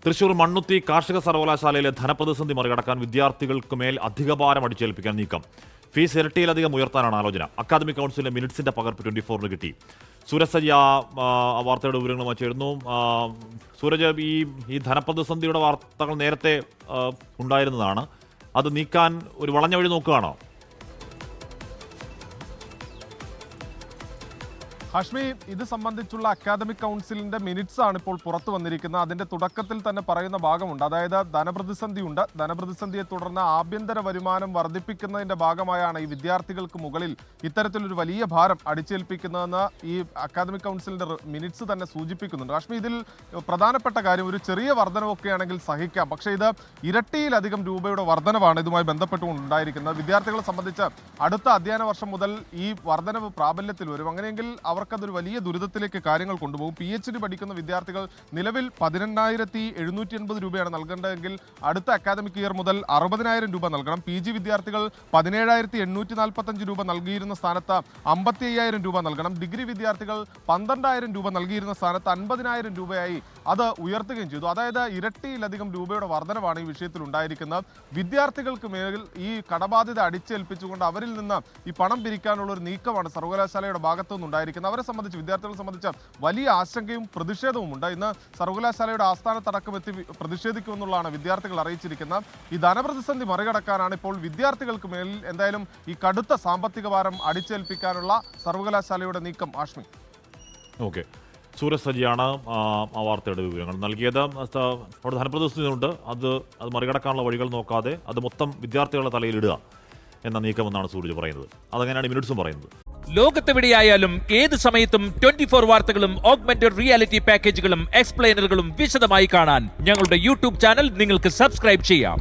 തൃശൂർ മണ്ണുത്തി കാർഷിക സർവകലാശാലയിലെ ധനപ്രതിസന്ധി മറികടക്കാൻ വിദ്യാർത്ഥികൾക്ക് മേൽ അധികഭാരം അടിച്ചേൽപ്പിക്കാൻ നീക്കം. ഫീസ് ഇരട്ടിയിലധികം ഉയർത്താനാണ് ആലോചന. അക്കാദമിക് കൗൺസിലിന്റെ മിനിറ്റ്സിന്റെ പകർപ്പ് 24-ന് കിട്ടി. സൂരജ് സജി വാർത്തയുടെ വിവരങ്ങളുമായി ചേരുന്നു. സൂരജ്, ഈ ധനപ്രതിസന്ധിയുടെ വാർത്തകൾ നേരത്തെ ഉണ്ടായിരുന്നതാണ്. അത് നീക്കാൻ ഒരു വളഞ്ഞ വഴി നോക്കുകയാണോ? ഹാഷ്മി, ഇത് സംബന്ധിച്ചുള്ള അക്കാദമിക് കൗൺസിലിന്റെ മിനിറ്റ്സ് ആണ് ഇപ്പോൾ പുറത്തു വന്നിരിക്കുന്നത്. അതിന്റെ തുടക്കത്തിൽ തന്നെ പറയുന്ന ഭാഗമുണ്ട്. അതായത് ധനപ്രതിസന്ധിയുണ്ട്. ധനപ്രതിസന്ധിയെ തുടർന്ന് ആഭ്യന്തര വരുമാനം വർദ്ധിപ്പിക്കുന്നതിന്റെ ഭാഗമായാണ് ഈ വിദ്യാർത്ഥികൾക്ക് മുകളിൽ ഇത്തരത്തിലൊരു വലിയ ഭാരം അടിച്ചേൽപ്പിക്കുന്നതെന്ന് ഈ അക്കാദമിക് കൗൺസിലിന്റെ മിനിറ്റ്സ് തന്നെ സൂചിപ്പിക്കുന്നുണ്ട്. ഹാഷ്മി, ഇതിൽ പ്രധാനപ്പെട്ട കാര്യം ഒരു ചെറിയ വർധനവൊക്കെ ആണെങ്കിൽ സഹിക്കാം. പക്ഷേ ഇത് ഇരട്ടിയിലധികം രൂപയുടെ വർധനവാണ് ഇതുമായി ബന്ധപ്പെട്ടുകൊണ്ടുണ്ടായിരിക്കുന്നത്. വിദ്യാർത്ഥികളെ സംബന്ധിച്ച് അടുത്ത അധ്യയന വർഷം മുതൽ ഈ വർധനവ് പ്രാബല്യത്തിൽ വരും. അങ്ങനെയെങ്കിൽ അവർക്കതൊരു വലിയ ദുരിതത്തിലേക്ക് കാര്യങ്ങൾ കൊണ്ടുപോകും. PhD പഠിക്കുന്ന വിദ്യാർത്ഥികൾ നിലവിൽ 18,780 രൂപയാണ് നൽകേണ്ടതെങ്കിൽ അടുത്ത അക്കാദമിക് ഇയർ മുതൽ 60,000 രൂപ നൽകണം. PG വിദ്യാർത്ഥികൾ 17,845 രൂപ നൽകിയിരുന്ന സ്ഥാനത്ത് 55,000 രൂപ നൽകണം. ഡിഗ്രി വിദ്യാർത്ഥികൾ 12,000 രൂപ നൽകിയിരുന്ന സ്ഥാനത്ത് 50,000 രൂപയായി അത് ഉയർത്തുകയും ചെയ്തു. അതായത് ഇരട്ടിയിലധികം രൂപയുടെ വർധനവാണ് ഈ വിഷയത്തിൽ ഉണ്ടായിരിക്കുന്നത്. വിദ്യാർത്ഥികൾക്ക് മേൽ ഈ കടബാധ്യത അടിച്ചേൽപ്പിച്ചുകൊണ്ട് അവരിൽ നിന്ന് ഈ പണം പിരിക്കാനുള്ള ഒരു നീക്കമാണ് സർവകലാശാലയുടെ ഭാഗത്തു നിന്നുണ്ടായിരിക്കുന്നത്. അവരെ സംബന്ധിച്ച്, വിദ്യാർത്ഥികളെ സംബന്ധിച്ച് വലിയ ആശങ്കയും പ്രതിഷേധവുമുണ്ട്. ഇന്ന് സർവകലാശാലയുടെ ആസ്ഥാനത്തടക്കം എത്തി പ്രതിഷേധിക്കുമെന്നുള്ളതാണ് വിദ്യാർത്ഥികൾ അറിയിച്ചിരിക്കുന്നത്. ഈ ധനപ്രതിസന്ധി മറികടക്കാനാണ് ഇപ്പോൾ വിദ്യാർത്ഥികൾക്ക് മേലിൽ എന്തായാലും ഈ കടുത്ത സാമ്പത്തിക ഭാരം അടിച്ചേൽപ്പിക്കാനുള്ള സർവകലാശാലയുടെ നീക്കം. ആഷ്മി, ഓക്കെ, സൂരജ് സജിയാണ് ആ വാർത്തയുടെ വിവരങ്ങൾ നൽകിയത്. അവിടെ ധനപ്രതിസന്ധിയുണ്ട്. അത് മറികടക്കാനുള്ള വഴികൾ നോക്കാതെ അത് മൊത്തം വിദ്യാർത്ഥികളുടെ തലയിലിടുക എന്ന നീക്കമെന്നാണ് സൂരജ് പറയുന്നത്. അതങ്ങനെയാണ് മിനിറ്റ്സും പറയുന്നത്. ലോകത്തെവിടെയായാലും ഏത് സമയത്തും 24 വാർത്തകളും ഓഗ്മെന്റഡ് റിയാലിറ്റി പാക്കേജുകളും എക്സ്പ്ലെയിനറുകളും വിശദമായി കാണാൻ ഞങ്ങളുടെ യൂട്യൂബ് ചാനൽ നിങ്ങൾക്ക് സബ്സ്ക്രൈബ് ചെയ്യാം.